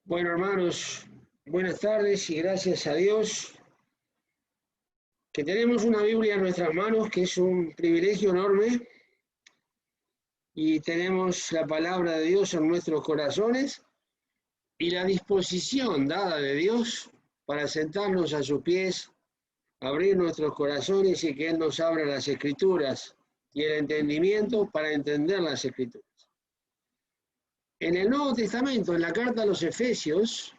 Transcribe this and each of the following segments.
Bueno, hermanos, buenas tardes y gracias a Dios que tenemos una Biblia en nuestras manos, que es un privilegio enorme, y tenemos la palabra de Dios en nuestros corazones y la disposición dada de Dios para sentarnos a sus pies, abrir nuestros corazones y que Él nos abra las Escrituras y el entendimiento para entender las Escrituras. En el Nuevo Testamento, en la carta a los Efesios,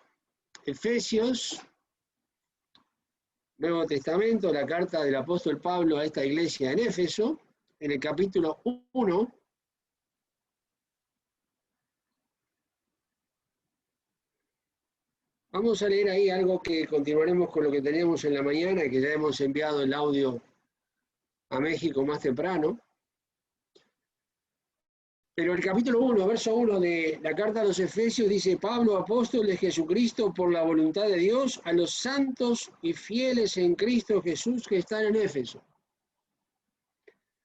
Nuevo Testamento, la carta del apóstol Pablo a esta iglesia en Éfeso, en el capítulo 1, vamos a leer ahí algo que continuaremos con lo que teníamos en la mañana y que ya hemos enviado el audio a México más temprano. Pero el capítulo 1, verso 1 de la carta a los Efesios dice: Pablo, apóstol de Jesucristo por la voluntad de Dios, a los santos y fieles en Cristo Jesús que están en Éfeso.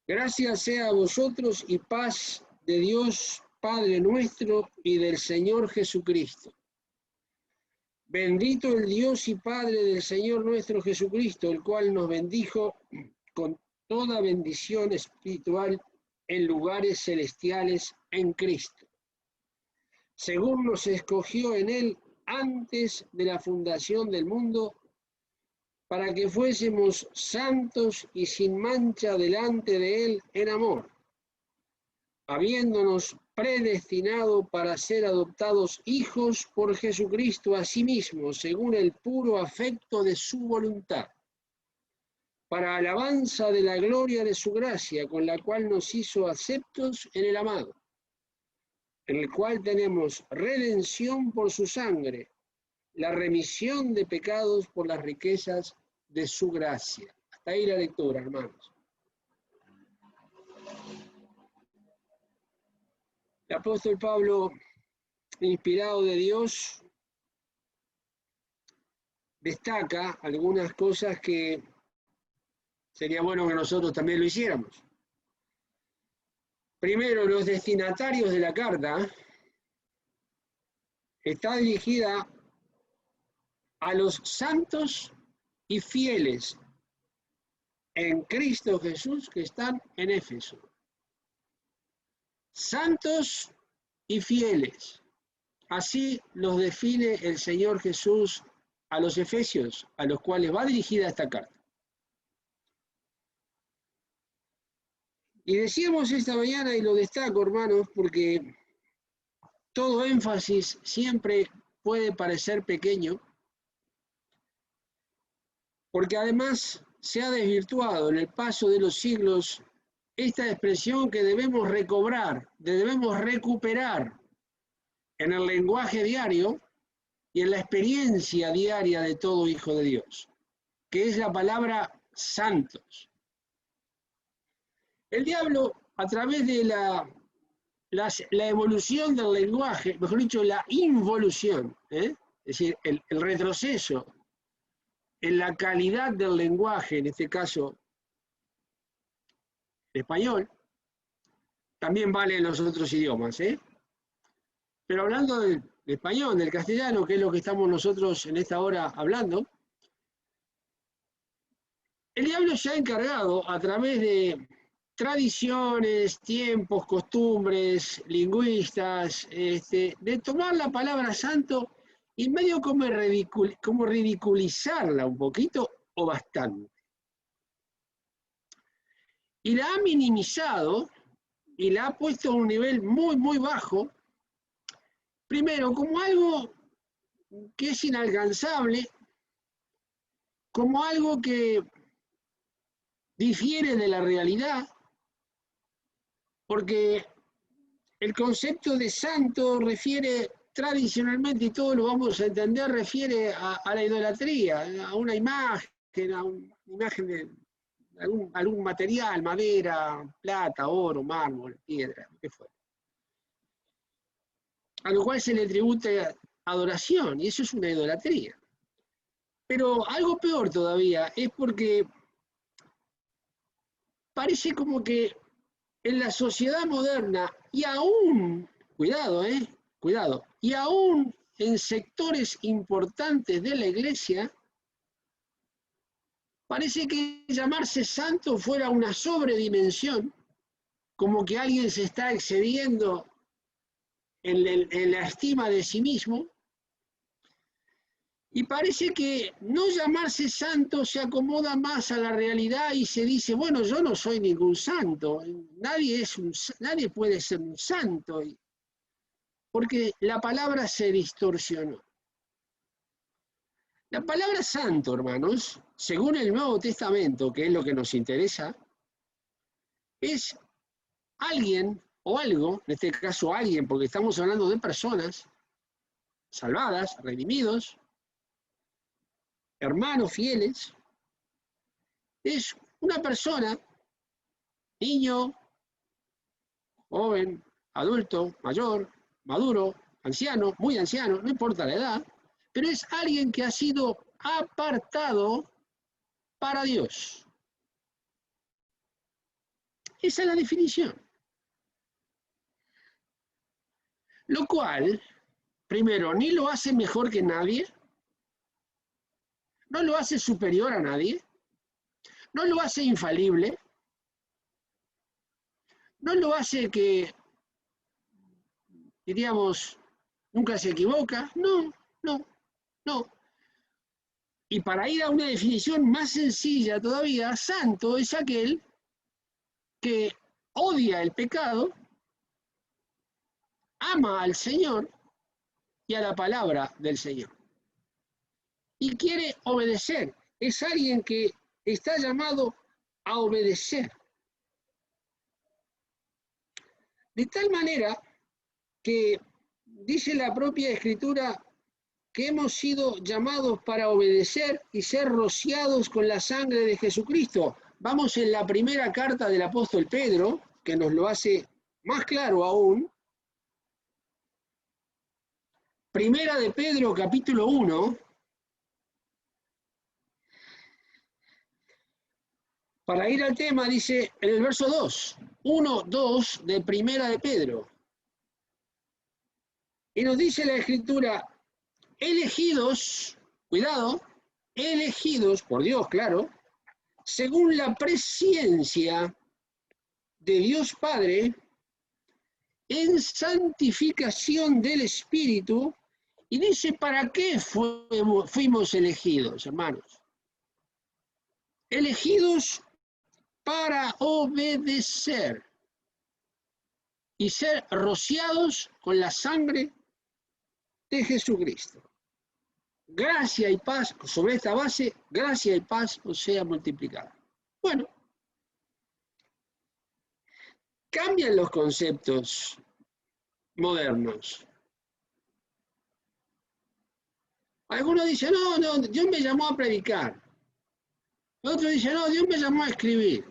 Gracias sea a vosotros y paz de Dios Padre nuestro y del Señor Jesucristo. Bendito el Dios y Padre del Señor nuestro Jesucristo, el cual nos bendijo con toda bendición espiritual en lugares celestiales en Cristo, según nos escogió en Él antes de la fundación del mundo, para que fuésemos santos y sin mancha delante de Él en amor, habiéndonos predestinado para ser adoptados hijos por Jesucristo a sí mismo, según el puro afecto de su voluntad, para alabanza de la gloria de su gracia, con la cual nos hizo aceptos en el amado, en el cual tenemos redención por su sangre, la remisión de pecados por las riquezas de su gracia. Hasta ahí la lectura, hermanos. El apóstol Pablo, inspirado de Dios, destaca algunas cosas que sería bueno que nosotros también lo hiciéramos. Primero, los destinatarios de la carta está dirigida a los santos y fieles en Cristo Jesús que están en Éfeso. Santos y fieles. Así los define el Señor Jesús a los efesios, a los cuales va dirigida esta carta. Y decíamos esta mañana, y lo destaco, hermanos, porque todo énfasis siempre puede parecer pequeño, porque además se ha desvirtuado en el paso de los siglos esta expresión que debemos recobrar, debemos recuperar en el lenguaje diario y en la experiencia diaria de todo hijo de Dios, que es la palabra santos. El diablo, a través de la evolución del lenguaje, mejor dicho, la involución, es decir, el retroceso en la calidad del lenguaje, en este caso el español, también vale en los otros idiomas, pero hablando del español, del castellano, que es lo que estamos nosotros en esta hora hablando, el diablo se ha encargado a través de tradiciones, tiempos, costumbres, lingüistas, de tomar la palabra santo y medio como ridiculizarla un poquito o bastante. Y la ha minimizado y la ha puesto a un nivel muy, muy bajo, primero como algo que es inalcanzable, como algo que difiere de la realidad, porque el concepto de santo refiere tradicionalmente, y todos lo vamos a entender, refiere a la idolatría, a una imagen, de algún material, madera, plata, oro, mármol, piedra, lo que fuera. A lo cual se le tributa adoración, y eso es una idolatría. Pero algo peor todavía es porque parece como que en la sociedad moderna, y aún, cuidado, y aún en sectores importantes de la iglesia, parece que llamarse santo fuera una sobredimensión, como que alguien se está excediendo en la estima de sí mismo, y parece que no llamarse santo se acomoda más a la realidad y se dice, bueno, yo no soy ningún santo, nadie puede ser un santo, porque la palabra se distorsionó. La palabra santo, hermanos, según el Nuevo Testamento, que es lo que nos interesa, es alguien o algo, en este caso alguien, porque estamos hablando de personas salvadas, redimidos, hermanos fieles, es una persona, niño, joven, adulto, mayor, maduro, anciano, muy anciano, no importa la edad, pero es alguien que ha sido apartado para Dios. Esa es la definición. Lo cual, primero, ni lo hace mejor que nadie, no lo hace superior a nadie, no lo hace infalible, no lo hace que, diríamos, nunca se equivoca, no. Y para ir a una definición más sencilla todavía, santo es aquel que odia el pecado, ama al Señor y a la palabra del Señor. Y quiere obedecer. Es alguien que está llamado a obedecer. De tal manera que dice la propia Escritura que hemos sido llamados para obedecer y ser rociados con la sangre de Jesucristo. Vamos en la primera carta del apóstol Pedro, que nos lo hace más claro aún. Primera de Pedro, capítulo 1. Para ir al tema, dice en el verso 2, 1-2 de Primera de Pedro. Y nos dice la Escritura, elegidos, cuidado, elegidos por Dios, claro, según la presciencia de Dios Padre, en santificación del Espíritu, y dice, ¿para qué fuimos elegidos, hermanos? Elegidos para obedecer y ser rociados con la sangre de Jesucristo. Gracia y paz, sobre esta base, gracia y paz os sea multiplicada. Bueno, cambian los conceptos modernos. Algunos dicen, no, Dios me llamó a predicar. Otro dice, no, Dios me llamó a escribir.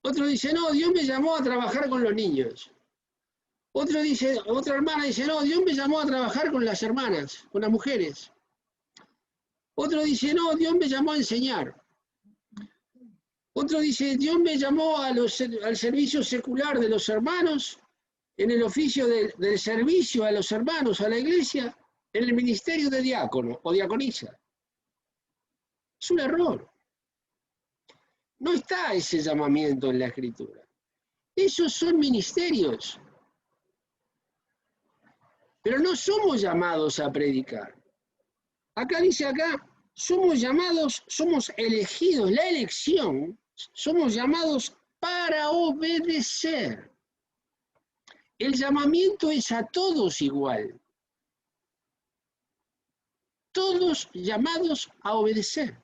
Otro dice, no, Dios me llamó a trabajar con los niños. Otra hermana dice, no, Dios me llamó a trabajar con las hermanas, con las mujeres. Otro dice, no, Dios me llamó a enseñar. Otro dice, Dios me llamó al servicio secular de los hermanos, en el oficio del servicio a los hermanos, a la iglesia, en el ministerio de diácono o diaconisa. Es un error. No está ese llamamiento en la Escritura. Esos son ministerios. Pero no somos llamados a predicar. Acá dice somos llamados, somos elegidos, la elección, somos llamados para obedecer. El llamamiento es a todos igual. Todos llamados a obedecer.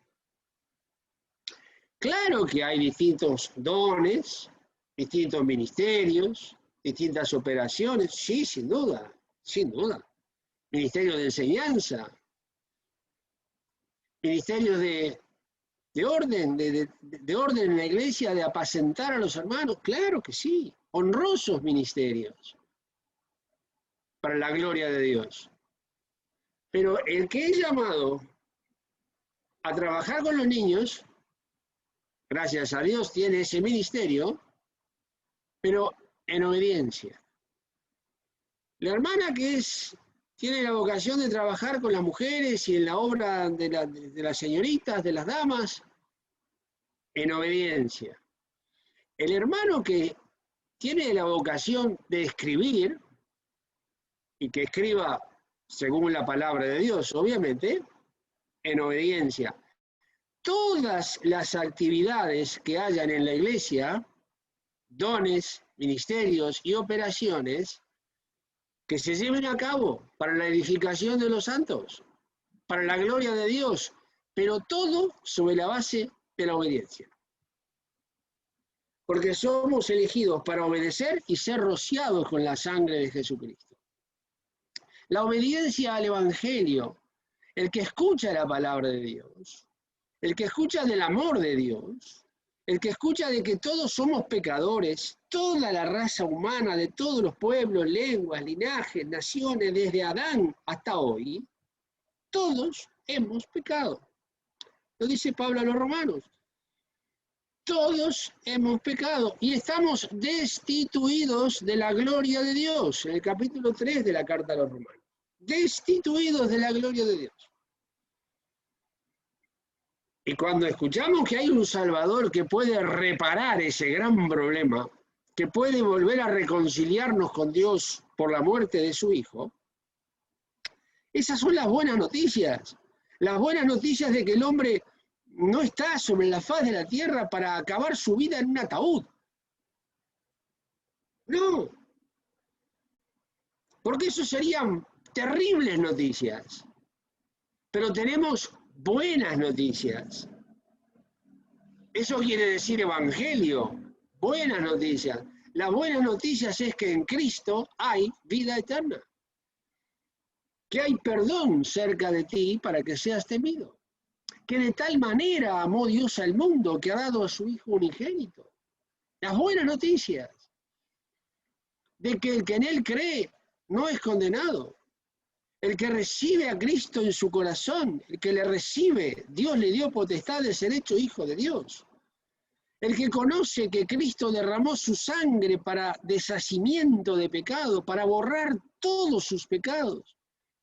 Claro que hay distintos dones, distintos ministerios, distintas operaciones, sí, sin duda. Ministerio de enseñanza, ministerio de orden, de orden en la iglesia, de apacentar a los hermanos, claro que sí, honrosos ministerios para la gloria de Dios. Pero el que es llamado a trabajar con los niños, gracias a Dios tiene ese ministerio, pero en obediencia. La hermana que es tiene la vocación de trabajar con las mujeres y en la obra de las señoritas, de las damas, en obediencia. El hermano que tiene la vocación de escribir, y que escriba según la palabra de Dios, obviamente, en obediencia. Todas las actividades que hayan en la iglesia, dones, ministerios y operaciones, que se lleven a cabo para la edificación de los santos, para la gloria de Dios, pero todo sobre la base de la obediencia. Porque somos elegidos para obedecer y ser rociados con la sangre de Jesucristo. La obediencia al Evangelio, el que escucha la palabra de Dios, el que escucha del amor de Dios, el que escucha de que todos somos pecadores, toda la raza humana, de todos los pueblos, lenguas, linajes, naciones, desde Adán hasta hoy, todos hemos pecado. Lo dice Pablo a los romanos. Todos hemos pecado y estamos destituidos de la gloria de Dios, en el capítulo 3 de la carta a los romanos. Destituidos de la gloria de Dios. Y cuando escuchamos que hay un Salvador que puede reparar ese gran problema, que puede volver a reconciliarnos con Dios por la muerte de su Hijo, esas son las buenas noticias. Las buenas noticias de que el hombre no está sobre la faz de la tierra para acabar su vida en un ataúd. No. Porque eso serían terribles noticias. Pero tenemos buenas noticias. Eso quiere decir evangelio, buenas noticias. Las buenas noticias es que en Cristo hay vida eterna. Que hay perdón cerca de ti para que seas temido. Que de tal manera amó Dios al mundo que ha dado a su Hijo unigénito. Las buenas noticias de que el que en Él cree no es condenado. El que recibe a Cristo en su corazón, el que le recibe, Dios le dio potestad de ser hecho hijo de Dios. El que conoce que Cristo derramó su sangre para deshacimiento de pecado, para borrar todos sus pecados,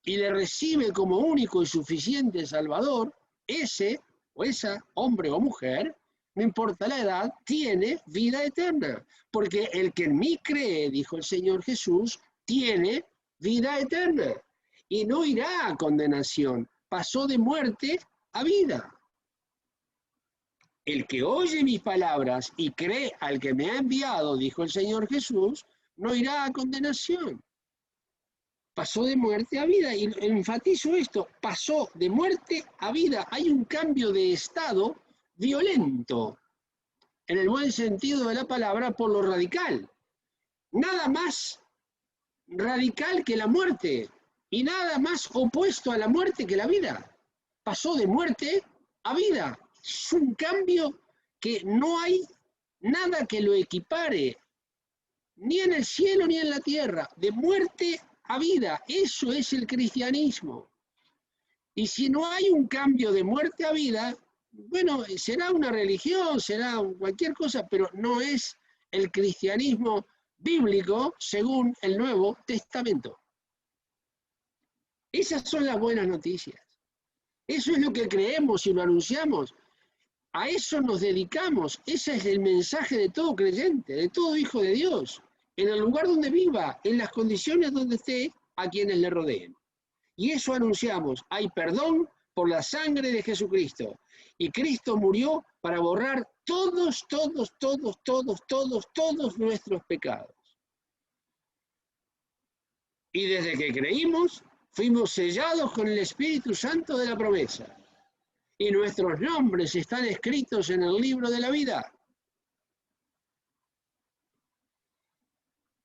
y le recibe como único y suficiente Salvador, ese o esa, hombre o mujer, no importa la edad, tiene vida eterna. Porque el que en mí cree, dijo el Señor Jesús, tiene vida eterna. Y no irá a condenación, pasó de muerte a vida. El que oye mis palabras y cree al que me ha enviado, dijo el Señor Jesús, no irá a condenación. Pasó de muerte a vida, y enfatizo esto, pasó de muerte a vida. Hay un cambio de estado violento, en el buen sentido de la palabra, por lo radical. Nada más radical que la muerte, y nada más opuesto a la muerte que la vida. Pasó de muerte a vida. Es un cambio que no hay nada que lo equipare, ni en el cielo ni en la tierra, de muerte a vida. Eso es el cristianismo. Y si no hay un cambio de muerte a vida, bueno, será una religión, será cualquier cosa, pero no es el cristianismo bíblico según el Nuevo Testamento. Esas son las buenas noticias. Eso es lo que creemos y lo anunciamos. A eso nos dedicamos. Ese es el mensaje de todo creyente, de todo hijo de Dios. En el lugar donde viva, en las condiciones donde esté, a quienes le rodeen. Y eso anunciamos. Hay perdón por la sangre de Jesucristo. Y Cristo murió para borrar todos nuestros pecados. Y desde que creímos, fuimos sellados con el Espíritu Santo de la promesa. Y nuestros nombres están escritos en el libro de la vida.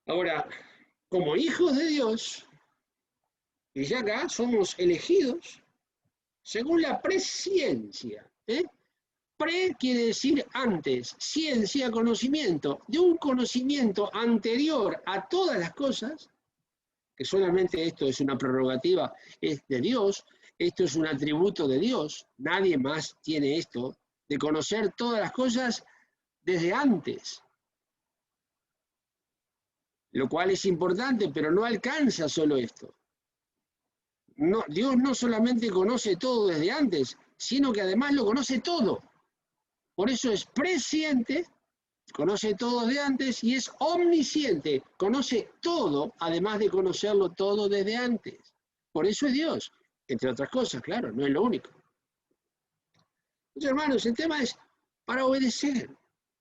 Ahora, como hijos de Dios, y ya acá somos elegidos según la presciencia. Pre quiere decir antes, ciencia, conocimiento, de un conocimiento anterior a todas las cosas, que solamente esto es una prerrogativa, es de Dios, esto es un atributo de Dios, nadie más tiene esto, de conocer todas las cosas desde antes. Lo cual es importante, pero no alcanza solo esto. No, Dios no solamente conoce todo desde antes, sino que además lo conoce todo. Por eso es presciente, conoce todo de antes, y es omnisciente, conoce todo, además de conocerlo todo desde antes. Por eso es Dios, entre otras cosas, claro, no es lo único. Entonces, hermanos, el tema es para obedecer.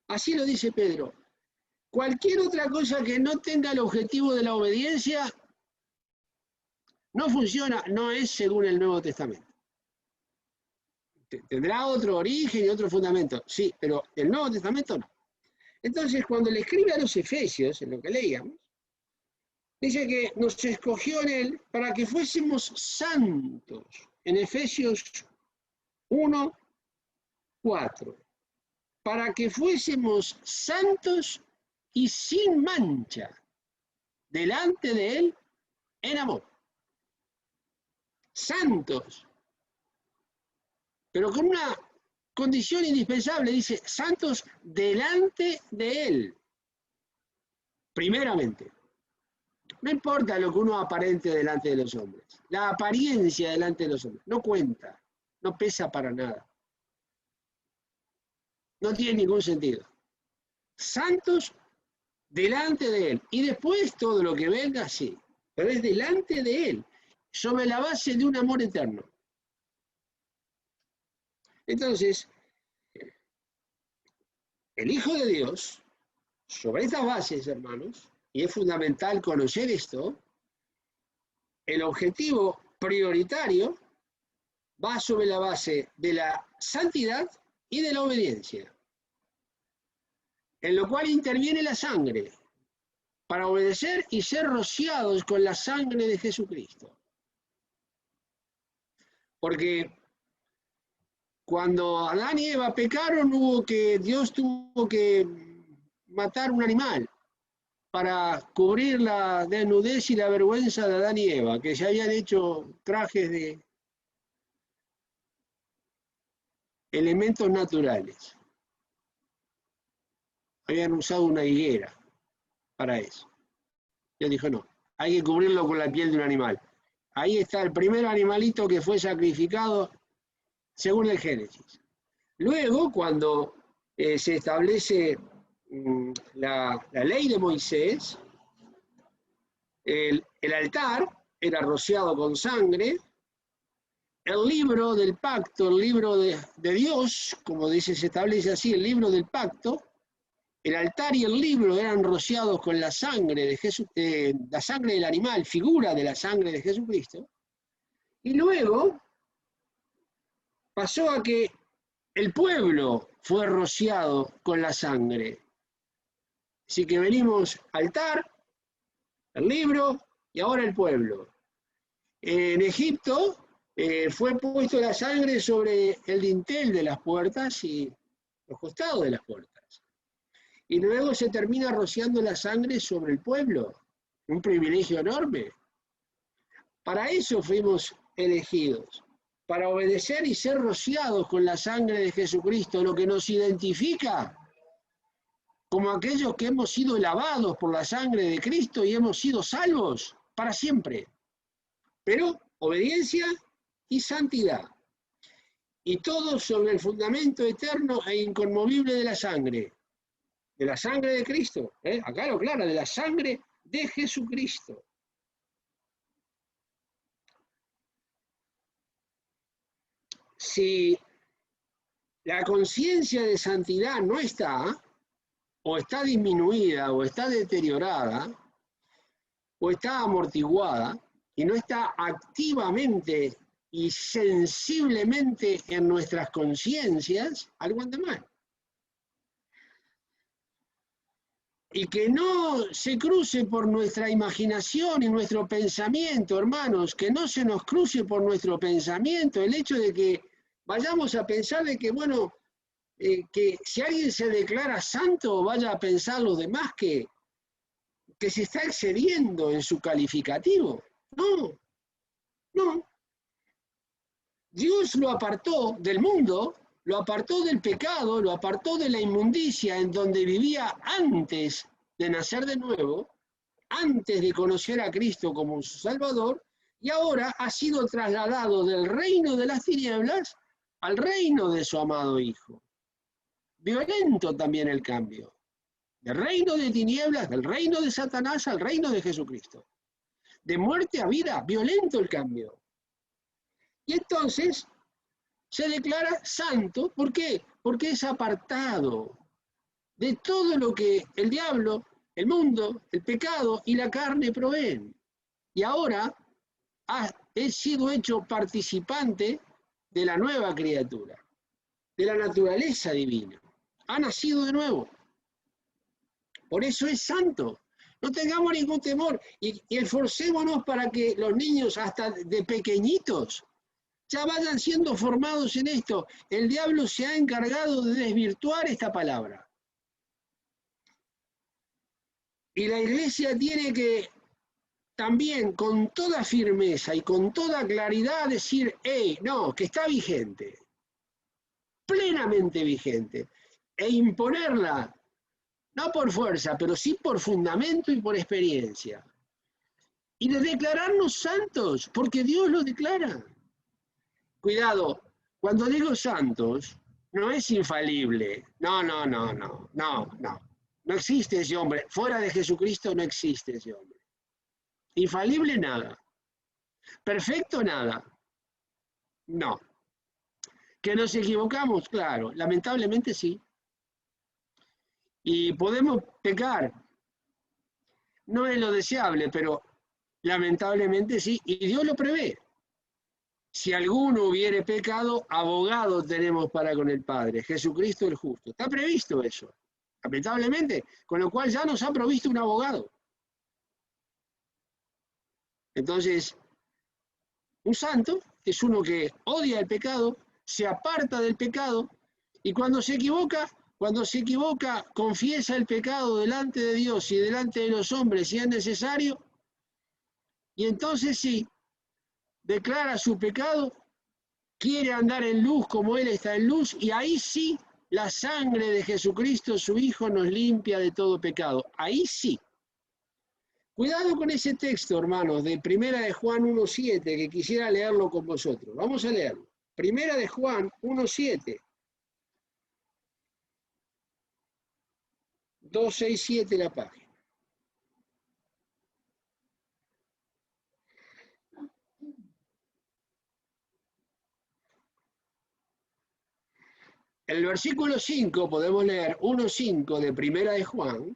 Así lo dice Pedro. Cualquier otra cosa que no tenga el objetivo de la obediencia no funciona, no es según el Nuevo Testamento. Tendrá otro origen y otro fundamento, sí, pero el Nuevo Testamento no. Entonces, cuando le escribe a los Efesios, en lo que leíamos, dice que nos escogió en él para que fuésemos santos. En Efesios 1, 4. Para que fuésemos santos y sin mancha delante de él en amor. Santos. Pero con una condición indispensable, dice, santos delante de él. Primeramente. No importa lo que uno aparente delante de los hombres. La apariencia delante de los hombres no cuenta, no pesa para nada. No tiene ningún sentido. Santos delante de él. Y después todo lo que venga, sí. Pero es delante de él, sobre la base de un amor eterno. Entonces, el Hijo de Dios, sobre estas bases, hermanos, y es fundamental conocer esto, el objetivo prioritario va sobre la base de la santidad y de la obediencia, en lo cual interviene la sangre, para obedecer y ser rociados con la sangre de Jesucristo. Porque cuando Adán y Eva pecaron, Dios tuvo que matar un animal para cubrir la desnudez y la vergüenza de Adán y Eva, que se habían hecho trajes de elementos naturales. Habían usado una higuera para eso. Dios dijo, no, hay que cubrirlo con la piel de un animal. Ahí está el primer animalito que fue sacrificado según el Génesis. Luego, cuando se establece la ley de Moisés, el altar era rociado con sangre, el libro del pacto, el libro de Dios, como dice, se establece así, el libro del pacto, el altar y el libro eran rociados con la sangre de Jesús, la sangre del animal, figura de la sangre de Jesucristo, y luego pasó a que el pueblo fue rociado con la sangre. Así que venimos altar, el libro y ahora el pueblo. En Egipto fue puesto la sangre sobre el dintel de las puertas y los costados de las puertas. Y luego se termina rociando la sangre sobre el pueblo. Un privilegio enorme. Para eso fuimos elegidos. Para obedecer y ser rociados con la sangre de Jesucristo, lo que nos identifica como aquellos que hemos sido lavados por la sangre de Cristo y hemos sido salvos para siempre. Pero obediencia y santidad. Y todo sobre el fundamento eterno e inconmovible de la sangre. De la sangre de Cristo. Acá lo aclara, de la sangre de Jesucristo. Si la conciencia de santidad no está, o está disminuida, o está deteriorada, o está amortiguada, y no está activamente y sensiblemente en nuestras conciencias, algo anda mal. Y que no se cruce por nuestra imaginación y nuestro pensamiento, hermanos, que no se nos cruce por nuestro pensamiento el hecho de que vayamos a pensar de que, bueno, que si alguien se declara santo, vaya a pensar los demás que se está excediendo en su calificativo. No, no. Dios lo apartó del mundo, lo apartó del pecado, lo apartó de la inmundicia en donde vivía antes de nacer de nuevo, antes de conocer a Cristo como su Salvador, Y ahora ha sido trasladado del reino de las tinieblas al reino de su amado Hijo. Violento también el cambio. Del reino de tinieblas, del reino de Satanás al reino de Jesucristo. De muerte a vida, violento el cambio. Y entonces se declara santo. ¿Por qué? Porque es apartado de todo lo que el diablo, el mundo, el pecado y la carne proveen. Y ahora he sido hecho participante de la nueva criatura, de la naturaleza divina. Ha nacido de nuevo. Por eso es santo. No tengamos ningún temor y esforcémonos para que los niños, hasta de pequeñitos, ya vayan siendo formados en esto. El diablo se ha encargado de desvirtuar esta palabra. Y la iglesia tiene que también con toda firmeza y con toda claridad decir, no, que está vigente, plenamente vigente, e imponerla, no por fuerza, pero sí por fundamento y por experiencia. Y de declararnos santos, porque Dios lo declara. Cuidado, cuando digo santos, no es infalible. No. No existe ese hombre. Fuera de Jesucristo no existe ese hombre. Infalible nada. Perfecto nada. No. ¿Que nos equivocamos? Claro, lamentablemente sí. Y podemos pecar. No es lo deseable, pero lamentablemente sí. Y Dios lo prevé. Si alguno hubiere pecado, abogado tenemos para con el Padre, Jesucristo el justo. Está previsto eso, lamentablemente, con lo cual ya nos ha provisto un abogado. Entonces, un santo es uno que odia el pecado, se aparta del pecado, y cuando se equivoca, confiesa el pecado delante de Dios y delante de los hombres si es necesario, y entonces sí, declara su pecado, quiere andar en luz como Él está en luz, y ahí sí la sangre de Jesucristo, su Hijo, nos limpia de todo pecado. Ahí sí. Cuidado con ese texto, hermanos, de Primera de Juan 1:7, que quisiera leerlo con vosotros. Vamos a leerlo. Primera de Juan 1:7. 267 la página. El versículo 5, podemos leer 1:5 de Primera de Juan.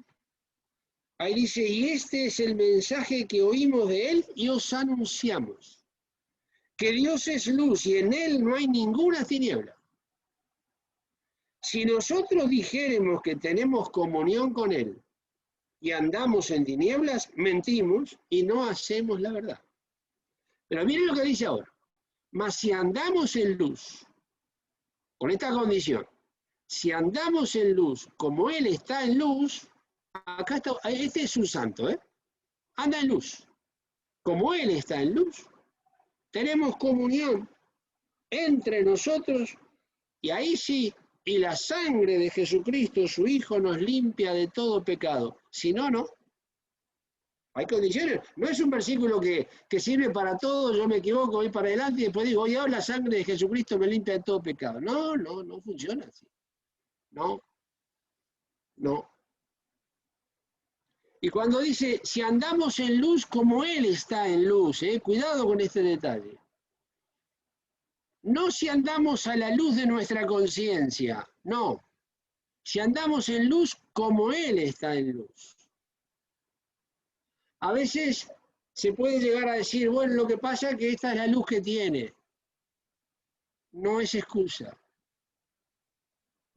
Ahí dice, y este es el mensaje que oímos de Él y os anunciamos, que Dios es luz y en Él no hay ninguna tiniebla. Si nosotros dijéremos que tenemos comunión con Él y andamos en tinieblas, mentimos y no hacemos la verdad. Pero miren lo que dice ahora. Mas si andamos en luz, con esta condición, si andamos en luz como Él está en luz, acá está, este es un santo, anda en luz. Como Él está en luz, tenemos comunión entre nosotros y ahí sí, y la sangre de Jesucristo, su Hijo, nos limpia de todo pecado. Si no, no. Hay condiciones. No es un versículo que sirve para todo, yo me equivoco, voy para adelante y después digo, oye, la sangre de Jesucristo me limpia de todo pecado. No funciona así. No. Y cuando dice, si andamos en luz como Él está en luz, cuidado con este detalle. No si andamos a la luz de nuestra conciencia, no. Si andamos en luz como Él está en luz. A veces se puede llegar a decir, bueno, lo que pasa es que esta es la luz que tiene. No es excusa.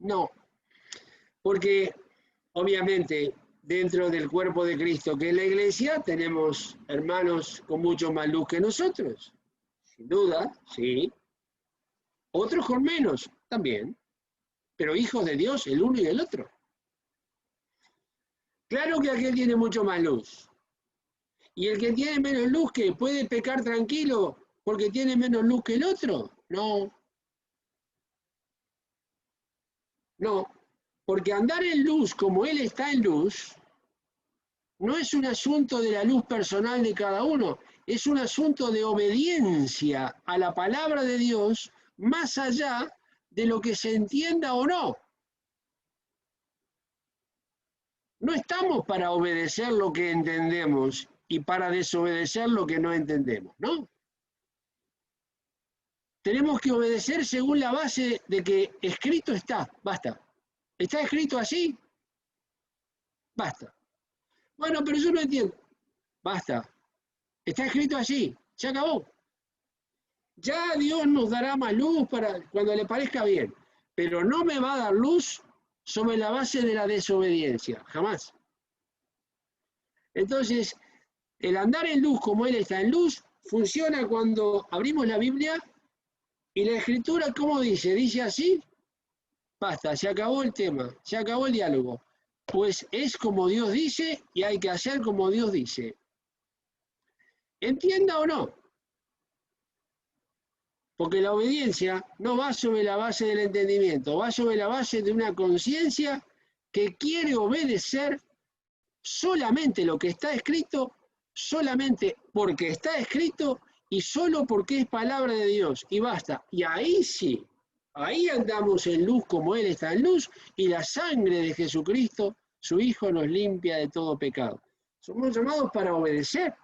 No. Porque, obviamente, dentro del cuerpo de Cristo, que es la iglesia, tenemos hermanos con mucho más luz que nosotros. Sin duda, sí. Otros con menos, también. Pero hijos de Dios, el uno y el otro. Claro que aquel tiene mucho más luz. Y el que tiene menos luz, ¿que puede pecar tranquilo porque tiene menos luz que el otro? No. No. Porque andar en luz como Él está en luz, no es un asunto de la luz personal de cada uno, es un asunto de obediencia a la palabra de Dios, más allá de lo que se entienda o no. No estamos para obedecer lo que entendemos y para desobedecer lo que no entendemos, ¿no? Tenemos que obedecer según la base de que escrito está, basta. ¿Está escrito así? Basta. Bueno, pero yo no entiendo. Basta. Está escrito así, se acabó. Ya Dios nos dará más luz para cuando le parezca bien, pero no me va a dar luz sobre la base de la desobediencia, jamás. Entonces, el andar en luz como Él está en luz funciona cuando abrimos la Biblia y la Escritura, ¿cómo dice? Dice así, basta, se acabó el tema, se acabó el diálogo. Pues es como Dios dice y hay que hacer como Dios dice. ¿Entienda o no? Porque la obediencia no va sobre la base del entendimiento, va sobre la base de una conciencia que quiere obedecer solamente lo que está escrito, solamente porque está escrito y solo porque es palabra de Dios. Y basta. Y ahí sí, ahí andamos en luz como Él está en luz y la sangre de Jesucristo, su Hijo, nos limpia de todo pecado. Somos llamados para obedecer,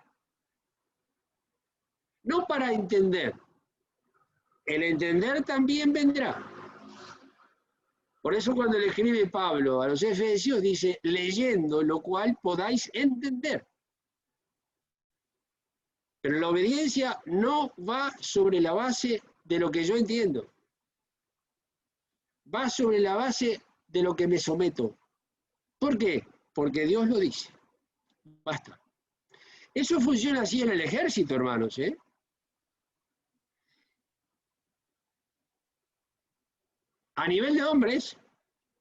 no para entender. El entender también vendrá. Por eso cuando le escribe Pablo a los Efesios dice, leyendo lo cual podáis entender. Pero la obediencia no va sobre la base de lo que yo entiendo. Va sobre la base de lo que me someto. ¿Por qué? Porque Dios lo dice. Basta. Eso funciona así en el ejército, hermanos, ¿eh? A nivel de hombres,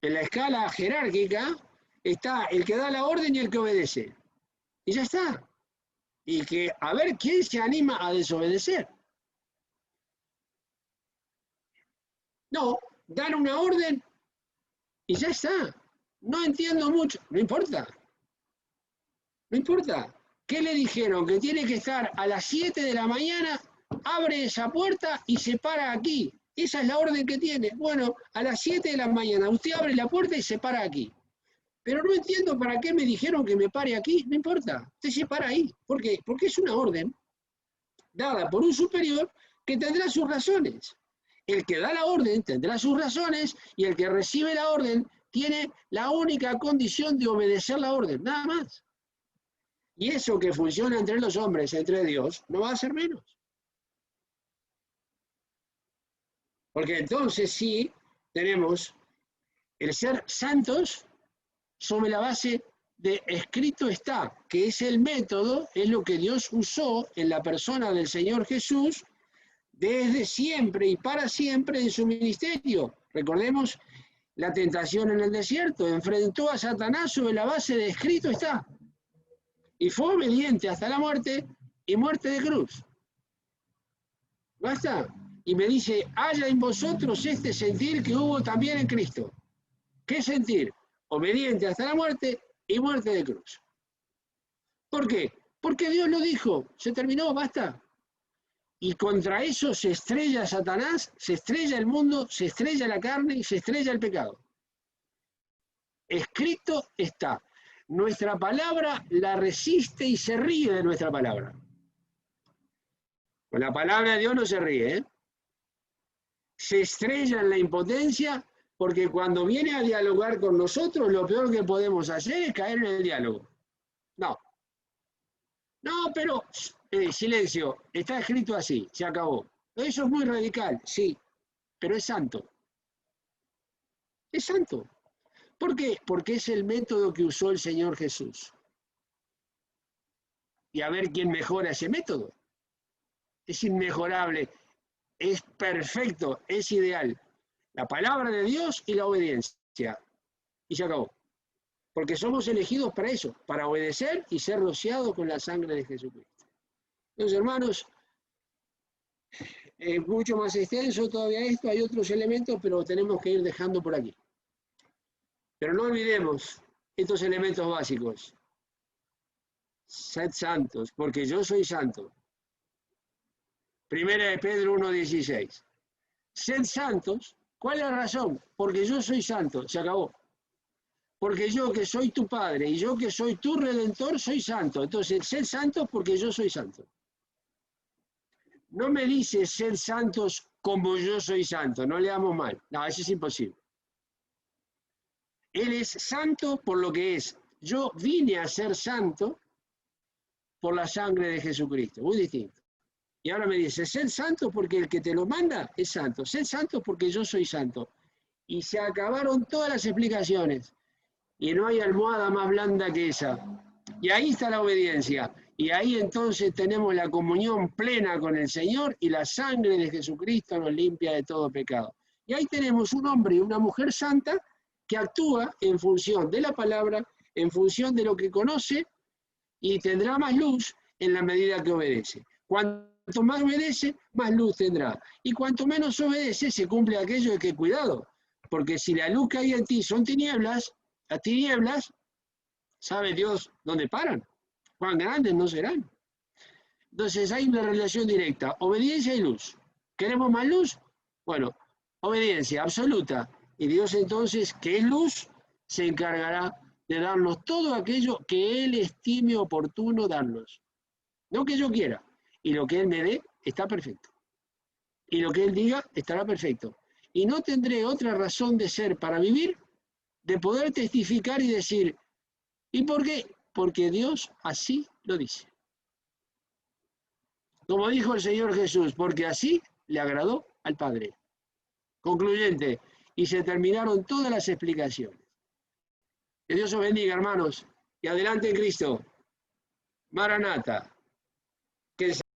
en la escala jerárquica, está el que da la orden y el que obedece. Y ya está. Y que a ver quién se anima a desobedecer. No, dan una orden y ya está. No entiendo mucho, no importa. No importa. ¿Qué le dijeron? Que tiene que estar a las 7 de la mañana, abre esa puerta y se para aquí. Esa es la orden que tiene. Bueno, a las 7 de la mañana usted abre la puerta y se para aquí. Pero no entiendo para qué me dijeron que me pare aquí. No importa, usted se para ahí. ¿Por qué? Porque es una orden dada por un superior que tendrá sus razones. El que da la orden tendrá sus razones y el que recibe la orden tiene la única condición de obedecer la orden, nada más. Y eso que funciona entre los hombres, entre Dios, no va a ser menos. Porque entonces sí tenemos el ser santos sobre la base de escrito está, que es el método, es lo que Dios usó en la persona del Señor Jesús desde siempre y para siempre en su ministerio. Recordemos la tentación en el desierto, enfrentó a Satanás sobre la base de escrito está. Y fue obediente hasta la muerte y muerte de cruz. ¿Basta? Y me dice, haya en vosotros este sentir que hubo también en Cristo. ¿Qué sentir? Obediente hasta la muerte y muerte de cruz. ¿Por qué? Porque Dios lo dijo, se terminó, basta. Y contra eso se estrella Satanás, se estrella el mundo, se estrella la carne y se estrella el pecado. Escrito está. Nuestra palabra la resiste y se ríe de nuestra palabra. Con la palabra de Dios no se ríe, ¿eh? Se estrella en la impotencia porque cuando viene a dialogar con nosotros, lo peor que podemos hacer es caer en el diálogo. No. No, pero silencio, está escrito así, se acabó. Eso es muy radical, sí, pero es santo. Es santo. ¿Por qué? Porque es el método que usó el Señor Jesús. Y a ver quién mejora ese método. Es inmejorable, es perfecto, es ideal. La palabra de Dios y la obediencia. Y se acabó. Porque somos elegidos para eso, para obedecer y ser rociados con la sangre de Jesucristo. Entonces, hermanos, es mucho más extenso todavía esto, hay otros elementos, pero tenemos que ir dejando por aquí. Pero no olvidemos estos elementos básicos. Sed santos, porque yo soy santo. Primera de Pedro 1:16. Sed santos. ¿Cuál es la razón? Porque yo soy santo. Se acabó. Porque yo que soy tu Padre y yo que soy tu Redentor, soy santo. Entonces, sed santos porque yo soy santo. No me dice sed santos como yo soy santo. No le damos mal. No, eso es imposible. Él es santo por lo que es. Yo vine a ser santo por la sangre de Jesucristo. Muy distinto. Y ahora me dice, sed santo porque el que te lo manda es santo. Sed santo porque yo soy santo. Y se acabaron todas las explicaciones. Y no hay almohada más blanda que esa. Y ahí está la obediencia. Y ahí entonces tenemos la comunión plena con el Señor y la sangre de Jesucristo nos limpia de todo pecado. Y ahí tenemos un hombre y una mujer santa que actúa en función de la palabra, en función de lo que conoce y tendrá más luz en la medida que obedece. Cuanto más obedece, más luz tendrá. Y cuanto menos obedece, se cumple aquello de que cuidado. Porque si la luz que hay en ti son tinieblas, las tinieblas, ¿sabe Dios dónde paran? ¿Cuán grandes no serán? Entonces hay una relación directa, obediencia y luz. ¿Queremos más luz? Bueno, obediencia absoluta. Y Dios entonces, que es luz, se encargará de darnos todo aquello que Él estime oportuno darnos. No que yo quiera. Y lo que Él me dé está perfecto. Y lo que Él diga estará perfecto. Y no tendré otra razón de ser para vivir, de poder testificar y decir, ¿y por qué? Porque Dios así lo dice. Como dijo el Señor Jesús, porque así le agradó al Padre. Concluyente, y se terminaron todas las explicaciones. Que Dios os bendiga, hermanos, y adelante en Cristo. Maranata.